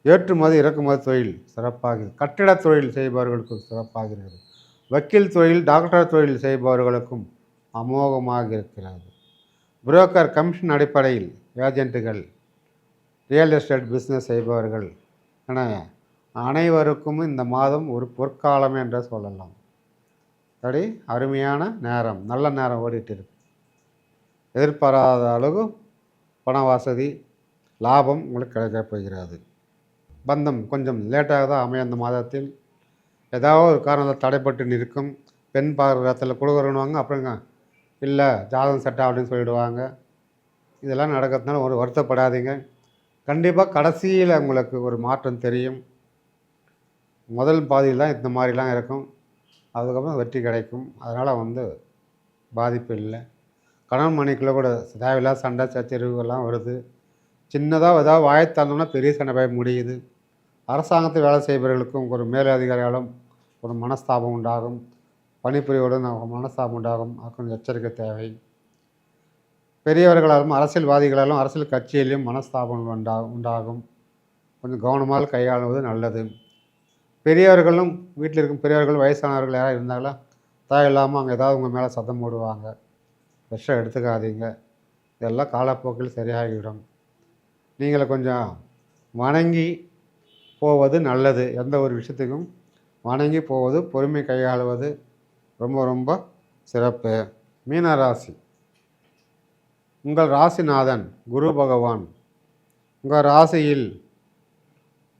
ஏற்றுமதி இறக்குமதி தொழில் சிறப்பாக, கட்டிடத் தொழில் செய்பவர்களுக்கு சிறப்பாகிறது. வக்கீல் தொழில், டாக்டர் தொழில் செய்பவர்களுக்கும் அமோகமாக இருக்கிறது. புரோக்கர் கமிஷன் அடிப்படையில் ஏஜென்ட்டுகள், ரியல் எஸ்டேட் பிஸ்னஸ் செய்பவர்கள் என அனைவருக்கும் இந்த மாதம் ஒரு பொற்காலம் என்று சொல்லலாம். அப்படி அருமையான நேரம், நல்ல நேரம் ஓடிட்டு இருக்கு. எதிர்பாராத அளவு பண வசதி, லாபம் உங்களுக்கு கிடைக்கப் போகிறது. பந்தம் கொஞ்சம் லேட்டாக தான் அமையும். அந்த மாதத்தில் ஏதாவது ஒரு காரணத்தில் தடைப்பட்டு நிற்கும். பெண் பார்வையில் கொடுக்குறோன்னுவாங்க, அப்புறங்க இல்லை ஜாதகம் செட் அப்படின்னு சொல்லிவிடுவாங்க. இதெல்லாம் நடக்கிறதுனால ஒரு வருத்தப்படாதீங்க. கண்டிப்பாக கடைசியில் உங்களுக்கு ஒரு மாற்றம் தெரியும். முதல் பாதியில் தான் இந்த மாதிரிலாம் இருக்கும். அதுக்கப்புறம் வெற்றி கிடைக்கும். அதனால் பாதிப்பு இல்லை. கணவன் மனைவிக்குள்ளே கூட தேவையில்லாத சண்டை சச்சரவுகள்லாம் வருது. சின்னதாக ஏதாவது வாயத்தாழ்ந்தோம்னா பெரிய சண்டை போய் முடியுது. அரசாங்கத்தில் வேலை செய்பவர்களுக்கும் ஒரு மேலதிகாரியாலும் ஒரு மனஸ்தாபம் உண்டாகும். பணிபுரிவோடும் மனஸ்தாபம் உண்டாகும். அது கொஞ்சம் எச்சரிக்கை தேவை. பெரியவர்களாலும் அரசியல்வாதிகளாலும் அரசியல் கட்சியிலையும் மனஸ்தாபம் உண்டாகும். கொஞ்சம் கவனமாக கையாளுவது நல்லது. பெரியவர்களும் வீட்டில் இருக்கும் பெரியவர்கள், வயசானவர்கள் யாராவது இருந்தாலும் தேவையில்லாமல் அங்கே ஏதாவது உங்கள் மேலே சத்தம் போடுவாங்க. விஷம் எடுத்துக்காதீங்க. இதெல்லாம் காலப்போக்கில் சரியாகிவிடும். நீங்களை கொஞ்சம் வணங்கி போவது நல்லது. எந்த ஒரு விஷயத்துக்கும் வணங்கி போவது, பொறுமை கையாளுவது ரொம்ப ரொம்ப சிறப்பு. மீன ராசி, உங்கள் ராசிநாதன் குரு பகவான் உங்கள் ராசியில்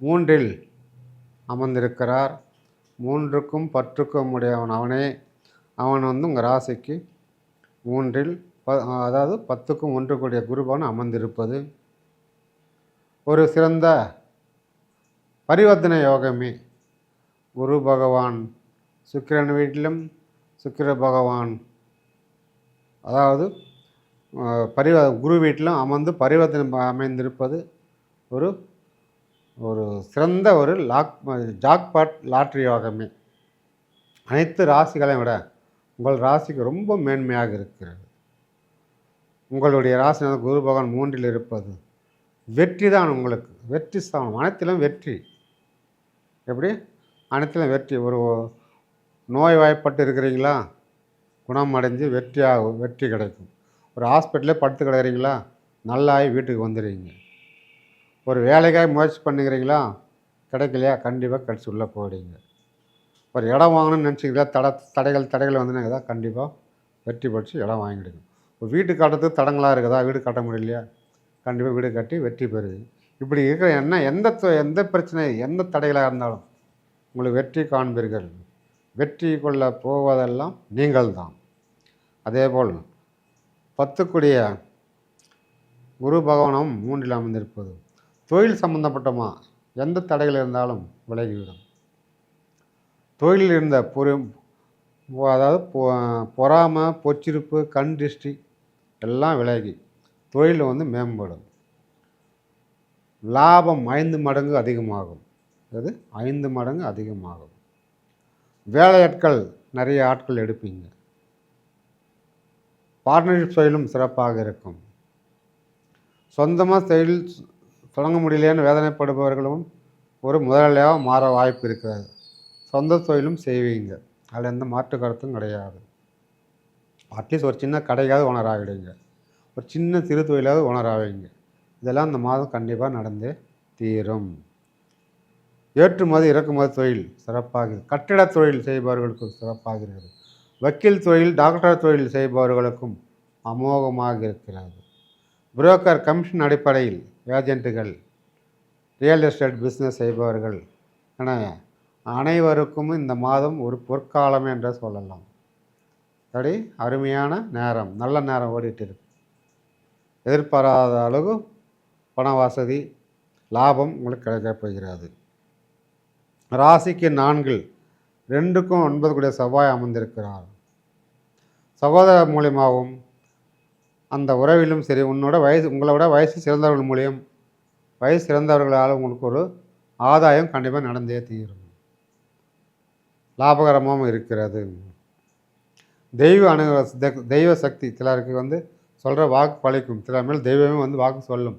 3ல் அமர்ந்திருக்கிறார். 3க்கும் 10க்கும் உடையவன் அவனே. அவன் உங்கள் ராசிக்கு 3ல் அதாவது 10க்கும் 1 குரு பகவான் அமர்ந்திருப்பது ஒரு சிறந்த பரிவர்த்தனை யோகமே. குரு பகவான் சுக்கிரன் வீட்டிலும், சுக்கிர பகவான் அதாவது குரு வீட்டிலும் அமர்ந்து பரிவர்த்தனை அமைந்திருப்பது ஒரு ஒரு சிறந்த ஒரு ஜாக்பாட் லாட்ரி யோகமே. அனைத்து ராசிகளையும் விட உங்கள் ராசிக்கு ரொம்ப மேன்மையாக இருக்கிறது. உங்களுடைய ராசி குரு பகவான் 3ல் இருப்பது வெற்றி தான். உங்களுக்கு வெற்றி ஸ்தானம், அனைத்திலும் வெற்றி. எப்படி? அனைத்திலும் வெற்றி. ஒரு நோய் வாய்ப்பட்டு இருக்கிறீங்களா, குணம் அடைஞ்சு வெற்றி கிடைக்கும். ஒரு ஹாஸ்பிட்டலே படுத்து கிடக்கிறீங்களா, நல்லாகி வீட்டுக்கு வந்துடுவீங்க. ஒரு வேலைக்காக முயற்சி பண்ணுகிறீங்களா, கிடைக்கலையா, கண்டிப்பாக கிடச்சி உள்ளே போயிடுவீங்க. ஒரு இடம் வாங்கணும்னு நினச்சிங்களா, தடைகள் வந்துன்னா கண்டிப்பாக வெற்றி படித்து இடம் வாங்கிடுங்க. ஒரு வீடு கட்டுறதுக்கு தடங்களாக இருக்குதா, வீடு கட்ட முடியலையா, கண்டிப்பாக வீடு கட்டி வெற்றி பெறுது. இப்படி இருக்கிற எந்த பிரச்சனை, எந்த தடைகளாக இருந்தாலும் உங்களுக்கு வெற்றி காண்பீர்கள். வெற்றி கொள்ள போவதெல்லாம் நீங்கள் தான். அதேபோல் 10க்குடைய குரு பகவானும் 3ல் அமர்ந்திருப்பது தொழில் சம்பந்தப்பட்டமா எந்த தடைகள் இருந்தாலும் விலகிவிடும். தொழிலில் இருந்த அதாவது பொறாமை, பொச்சிருப்பு, கண் திருஷ்டி எல்லாம் விலகி தொழில் மேம்படும். லாபம் 5 மடங்கு அதிகமாகும். அது 5 மடங்கு அதிகமாகும். வேலையாட்கள் நிறைய ஆட்கள் எடுப்பீங்க. பார்ட்னர்ஷிப் தொழிலும் சிறப்பாக இருக்கும். சொந்தமாக தொழில் தொடங்க முடியலையான்னு வேதனைப்படுபவர்களும் ஒரு முதலாளியாக மாற வாய்ப்பு இருக்கிறது. சொந்த தொழிலும் செய்வீங்க. அதில் எந்த மாற்று கருத்தும் கிடையாது. அட்லீஸ்ட் ஒரு சின்ன கடைக்காவது ஓனர் ஆகிடுங்க. ஒரு சின்ன சிறு தொழிலாவது ஓனர் ஆவீங்க. இதெல்லாம் இந்த மாதம் கண்டிப்பாக நடந்தே தீரும். ஏற்றுமதி இறக்குமதி தொழில் சிறப்பாக, கட்டிடத் தொழில் செய்பவர்களுக்கு சிறப்பாகிறது. வக்கீல் தொழில், டாக்டர் தொழில் செய்பவர்களுக்கும் அமோகமாக இருக்கிறது. புரோக்கர் கமிஷன் அடிப்படையில் ஏஜென்ட்டுகள், ரியல் எஸ்டேட் பிஸ்னஸ் செய்பவர்கள் என அனைவருக்கும் இந்த மாதம் ஒரு பொற்காலம் என்று சொல்லலாம். அப்படி அருமையான நேரம், நல்ல நேரம் ஓடிட்டு இருக்கு. எதிர்பாராத அளவு பண வசதி, லாபம் உங்களுக்கு கிடைக்கப் போகிறது. ராசிக்கு 4ல் 2க்கும் 9 செவ்வாய் அமர்ந்திருக்கிறார். சகோதரர் மூலியமாகவும் அந்த உறவிலும் சரி, உங்களை விட வயசு சிறந்தவர்கள் மூலியம், வயசு சிறந்தவர்களால் உங்களுக்கு ஒரு ஆதாயம் கண்டிப்பாக நடந்தே தீரும். லாபகரமாகவும் இருக்கிறது. தெய்வ சக்தி சிலருக்கு சொல்கிற வாக்கு பழிக்கும். சில மேல் தெய்வமே வாக்கு சொல்லும்.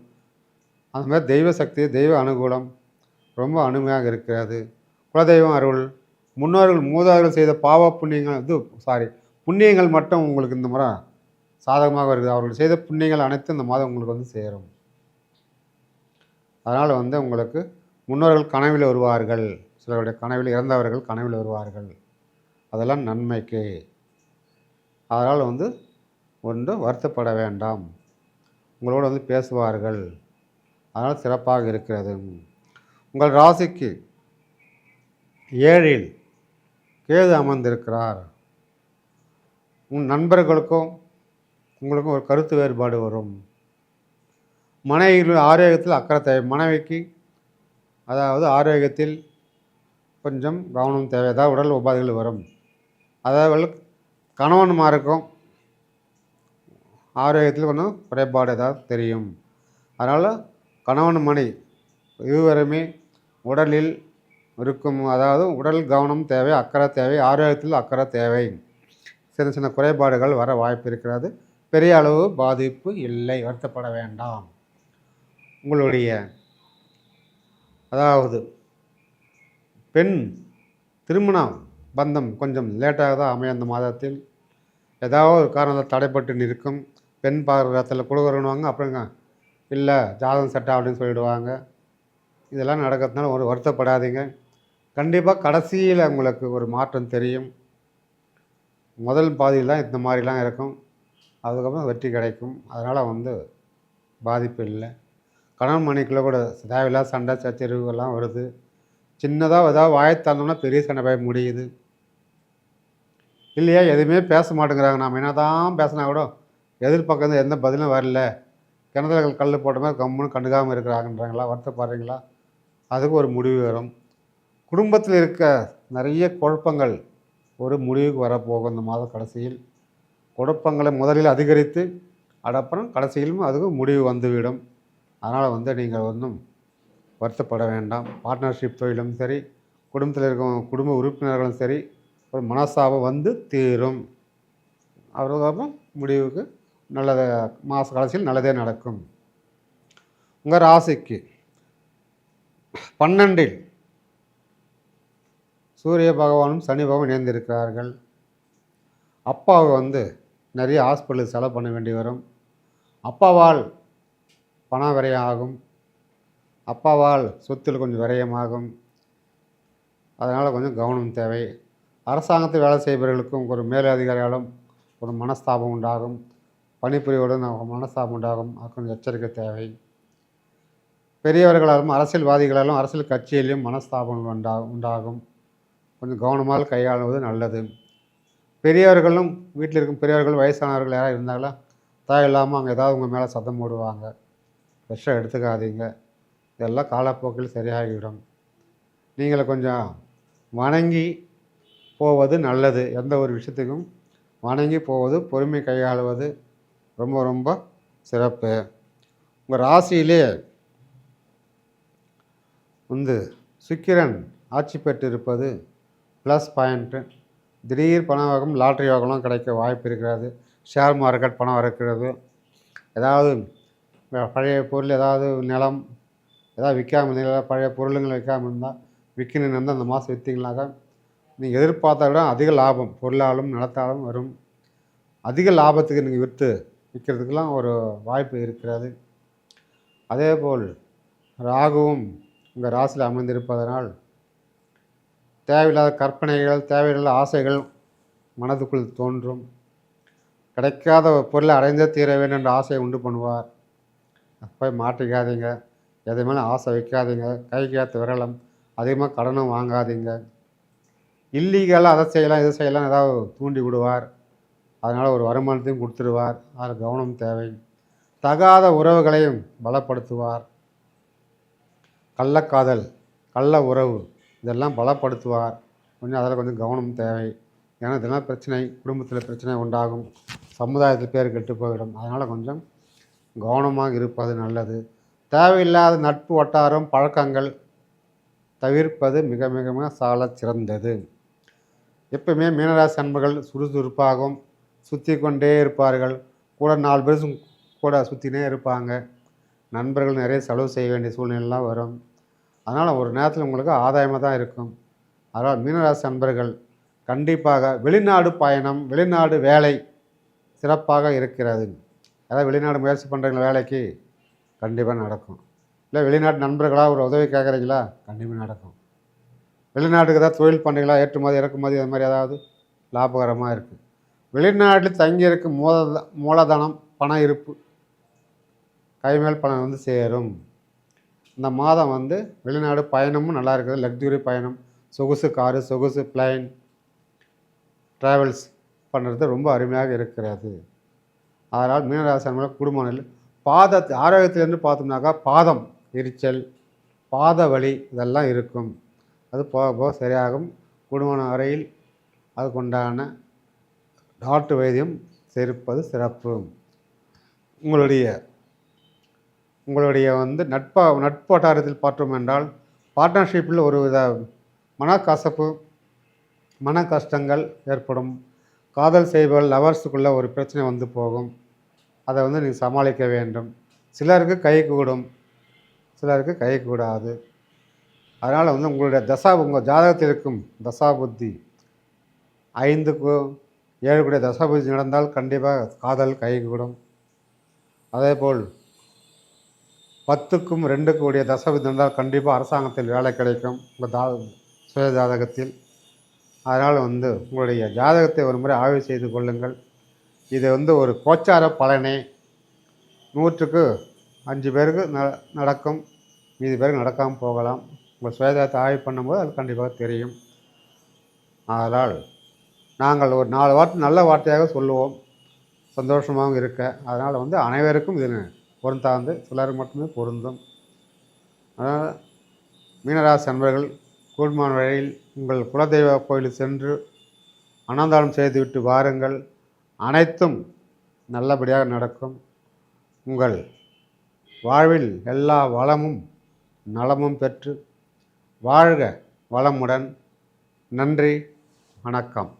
அந்த மாதிரி தெய்வ சக்தி, தெய்வ அனுகூலம், ரொம்ப அருமையாக இருக்கிறது. குலதெய்வம் அருள், முன்னோர்கள் மூதாதையர்கள் செய்த பாவ புண்ணியங்கள் புண்ணியங்கள் மட்டும் உங்களுக்கு இந்த முறை சாதகமாக இருக்குது. அவர்கள் செய்த புண்ணியங்கள் அனைத்தும் இந்த மாதம் உங்களுக்கு வந்து சேரும். அதனால் வந்து உங்களுக்கு முன்னோர்கள் கனவில் வருவார்கள். சிலருடைய கனவில் இறந்தவர்கள் கனவில் வருவார்கள். அதெல்லாம் நன்மைக்கு. அதனால் வந்து ஒன்றும் வருத்தப்பட வேண்டாம். உங்களோடு வந்து பேசுவார்கள். அதனால் சிறப்பாக இருக்கிறது. உங்கள் ராசிக்கு 7ல் கேது அமர்ந்திருக்கிறார். உன் நண்பர்களுக்கும் உங்களுக்கும் ஒரு கருத்து வேறுபாடு வரும். மனைவியின் ஆரோக்கியத்தில் அக்கறை தேவை. மனைவிக்கு அதாவது ஆரோக்கியத்தில் கொஞ்சம் கவனம் தேவை. ஏதாவது உடல் உபாதைகள் வரும். அதாவது கணவன்மாருக்கும் ஆரோக்கியத்தில் கொஞ்சம் குறைபாடு ஏதாவது தெரியும். அதனால் கணவன் மனை இருவருமே உடலில் இருக்கும், அதாவது உடல் கவனம் தேவை, அக்கறை தேவை, ஆரோக்கியத்தில் அக்கறை தேவை. சின்ன சின்ன குறைபாடுகள் வர வாய்ப்பு இருக்கிறது. பெரிய அளவு பாதிப்பு இல்லை, வருத்தப்பட வேண்டாம். உங்களுடைய அதாவது பெண் திருமண பந்தம் கொஞ்சம் லேட்டாக தான் அமையும். அந்த மாதத்தில் ஏதாவது ஒரு காரணத்தை தடைப்பட்டு நிற்கும். பெண் பார்க்கறத்தில் கொடுக்குறோன்னுவாங்க, அப்புறங்க இல்லை ஜாதகம் செட் அப்படின்னு சொல்லிவிடுவாங்க. இதெல்லாம் நடக்கிறதுனால ஒரு வருத்தப்படாதீங்க. கண்டிப்பாக கடைசியில் உங்களுக்கு ஒரு மாற்றம் தெரியும். முதல் பாதியில் தான் இந்த மாதிரிலாம் இருக்கும். அதுக்கப்புறம் வெற்றி கிடைக்கும். அதனால் வந்து பாதிப்பு இல்லை. கணவன் மனைவிக்குள்ளே கூட தேவையில்லாத சண்டை சச்சரவுகள்லாம் வருது. சின்னதாக ஏதாவது வாயத்தாழ்ந்தோம்னா பெரிய சண்டை போய் முடியுது இல்லையா. எதுவுமே பேச மாட்டேங்கிறாங்க. நாம் என்ன தான் பேசினா கூட எதிர்பக்கம் எந்த பதிலும் வரல. கிணத்துல கல் போட்ட மாதிரி கம்முன்னு கண்டுக்காமல் இருக்கிறாங்கன்றாங்களா, வருத்தப்படுறீங்களா? அதுக்கு ஒரு முடிவு வரும். குடும்பத்தில் இருக்க நிறைய குழப்பங்கள் ஒரு முடிவுக்கு வரப்போகும். இந்த மாத கடைசியில் குழப்பங்களை முதலில் அதிகரித்து அப்புறம் கடைசியிலும் அதுக்கு முடிவு வந்துவிடும். அதனால் வந்து நீங்கள் ஒன்றும் வருத்தப்பட வேண்டாம். பார்ட்னர்ஷிப் தொழிலும் சரி, குடும்பத்தில் இருக்கும் குடும்ப உறுப்பினர்களும் சரி, ஒரு மனஸ்தாபம் வந்து தீரும். அவர்களுக்கு முடிவுக்கு நல்லது, மாத கடைசியில் நல்லதே நடக்கும். உங்கள் ராசிக்கு 12ல் சூரிய பகவானும் சனி பகவானும் இணைந்திருக்கிறார்கள். அப்பாவை வந்து நிறைய ஹாஸ்பிட்டலுக்கு செலவு பண்ண வேண்டி வரும். அப்பாவால் பண விரயமாகும். அப்பாவால் சொத்தில் கொஞ்சம் விரயமாகும். அதனால் கொஞ்சம் கவனம் தேவை. அரசாங்கத்தில் வேலை செய்பவர்களுக்கும் ஒரு மேலதிகாரியாலும் ஒரு மனஸ்தாபம் உண்டாகும். பணிபுரிவோடும் மனஸ்தாபம் உண்டாகும். அது கொஞ்சம் எச்சரிக்கை தேவை. பெரியவர்களாலும் அரசியல்வாதிகளாலும் அரசியல் கட்சியிலும் மனஸ்தாபம் உண்டாகும். கொஞ்சம் கவனமாக கையாளுவது நல்லது. பெரியவர்களும் வீட்டில் இருக்கும் பெரியவர்கள் வயசானவர்கள் யாராவது இருந்தாலும் தேவையில்லாமல் அங்கே ஏதாவது உங்கள் மேலே சத்தம் போடுவாங்க. விஷம் எடுத்துக்காதீங்க. இதெல்லாம் காலப்போக்கில் சரியாகிவிடும். நீங்கள் கொஞ்சம் வணங்கி போவது நல்லது. எந்த ஒரு விஷயத்துக்கும் வணங்கி போவது, பொறுமை கையாளுவது ரொம்ப ரொம்ப சிறப்பு. உங்கள் ராசியிலே வந்து சுக்கிரன் ஆட்சி பெற்று இருப்பது ப்ளஸ் பாயிண்ட்டு. திடீர் பண யோகம், லாட்ரி யோகம்லாம் கிடைக்க வாய்ப்பு இருக்கிறது. ஷேர் மார்க்கெட் பணம் இருக்கிறது. ஏதாவது பழைய பொருள், ஏதாவது நிலம் ஏதாவது விற்காமல் இருந்தால், பழைய பொருளுங்களை விற்காமல் இருந்தால், விற்கணுன்னு இருந்தால் அந்த மாதம் விற்றீங்கனாக்கா நீங்கள் எதிர்பார்த்த விட அதிக லாபம் பொருளாலும் நிலத்தாலும் வரும். அதிக லாபத்துக்கு நீங்கள் விற்கிறதுக்கெல்லாம் ஒரு வாய்ப்பு இருக்கிறது. அதேபோல் ராகுவும் உங்கள் ராசியில் அமர்ந்திருப்பதனால் தேவையில்லாத கற்பனைகள், தேவையில்லாத ஆசைகள் மனதுக்குள் தோன்றும். கிடைக்காத பொருளை அடைந்தே தீர வேண்டும் என்ற ஆசையை உண்டு பண்ணுவார். போய் மாட்டிக்காதீங்க. எது மேலே ஆசை வைக்காதீங்க. கைக்கு ஏற்ற விரலம். அதிகமாக கடனும் வாங்காதீங்க. இல்லீகலாக அதை செய்யலாம் இதை செய்யலாம் ஏதாவது தூண்டி விடுவார். அதனால் ஒரு வருமானத்தையும் கொடுத்துடுவார். அதில் கவனம் தேவை. தகாத உறவுகளையும் பலப்படுத்துவார். கள்ளக்காதல், கள்ள உறவு இதெல்லாம் பலப்படுத்துவார். அதில் கொஞ்சம் கவனம் தேவை. ஏன்னா இதெல்லாம் பிரச்சனை, குடும்பத்தில் பிரச்சனை உண்டாகும். சமுதாயத்தில் பேர் கெட்டு போயிடும். அதனால் கொஞ்சம் கவனமாக இருப்பது நல்லது. தேவையில்லாத நட்பு வட்டாரம் பழக்கங்கள் தவிர்ப்பது மிக மிக மிக சால சிறந்தது. எப்பவுமே மீனராசி அன்பர்கள் சுறுசுறுப்பாகவும் சுற்றி கொண்டே இருப்பார்கள். கூட 4 பேர் கூட சுற்றினே இருப்பாங்க. நண்பர்கள் நிறைய செலவு செய்ய வேண்டிய சூழ்நிலைலாம் வரும். அதனால் ஒரு நேரத்தில் உங்களுக்கு ஆதாயமாக தான் இருக்கும். அதனால் மீனராசி அன்பர்கள் கண்டிப்பாக வெளிநாடு பயணம், வெளிநாடு வேலை சிறப்பாக இருக்கிறது. அதாவது வெளிநாடு முயற்சி பண்ணுறீங்களா வேலைக்கு? கண்டிப்பாக நடக்கும். இல்லை வெளிநாட்டு நண்பர்களாக ஒரு உதவி கேட்குறீங்களா? கண்டிப்பாக நடக்கும். வெளிநாட்டுக்கு ஏதாவது தொழில் பண்ணுறீங்களா? ஏற்றுமதி இறக்குமதி அது மாதிரி ஏதாவது லாபகரமாக இருக்குது. வெளிநாட்டில் தங்கியிருக்கும் மூலதனம் பண இருப்பு கைமேல் பணம் வந்து சேரும். இந்த மாதம் வந்து வெளிநாடு பயணமும் நல்லா இருக்குது. லக்ஸுரி பயணம், சொகுசு காரு, சொகுசு பிளைன் ட்ராவல்ஸ் பண்ணுறது ரொம்ப அருமையாக இருக்கிறது. அதனால் மீனராசி அன்பர்கள் குடும்ப நிலை ஆரோக்கியத்திலேருந்து பார்த்தோம்னாக்கா பாதம் எரிச்சல், பாத வலி இதெல்லாம் இருக்கும். அது போக போக சரியாகும். குடும்ப வரையில் அதுக்குண்டான நாட்டு வைத்தியம் சேர்ப்பது சிறப்பு. உங்களுடைய வந்து நட்பு வட்டாரத்தில் பார்த்தோம் என்றால் பார்ட்னர்ஷிப்பில் ஒரு வித மனக்கசப்பு, மன கஷ்டங்கள் ஏற்படும். காதல் செய்பவர்கள் லவர்ஸுக்குள்ளே ஒரு பிரச்சனை வந்து போகும். அதை வந்து நீங்கள் சமாளிக்க வேண்டும். சிலருக்கு கை கூடும், சிலருக்கு கை கூடாது. அதனால் வந்து உங்களுடைய உங்கள் ஜாதகத்தில் இருக்கும் தசா புத்தி 5க்கு 7 கூடிய தசா புத்தி நடந்தால் கண்டிப்பாக காதல் கை கூடும். அதேபோல் 10க்கும் 2க்கு கூடிய தசா புத்தி நடந்தால் கண்டிப்பாக அரசாங்கத்தில் வேலை கிடைக்கும் உங்கள் சுய ஜாதகத்தில். அதனால் வந்து உங்களுடைய ஜாதகத்தை ஒரு முறை ஆய்வு செய்து கொள்ளுங்கள். இது வந்து ஒரு கோச்சார பலனே. 100க்கு 5 பேருக்கு நடக்கும், மீதி பேருக்கு நடக்காமல் போகலாம். உங்கள் சுயஜாதகத்தை ஆய்வு பண்ணும்போது அது கண்டிப்பாக தெரியும். அதனால் நாங்கள் ஒரு 4 வார்த்தை நல்ல வார்த்தையாக சொல்லுவோம், சந்தோஷமாகவும் இருக்க. அதனால் வந்து அனைவருக்கும் இது பொருந்தாது, சிலருக்கு மட்டுமே பொருந்தும். அதனால் மீனராசி அன்பர்கள் கூடுமான வழியில் உங்கள் குலதெய்வ கோயிலில் சென்று அன்னதானம் செய்துவிட்டு வாருங்கள். அனைத்தும் நல்லபடியாக நடக்கும். உங்கள் வாழ்வில் எல்லா வளமும் நலமும் பெற்று வாழ்க வளமுடன். நன்றி, வணக்கம்.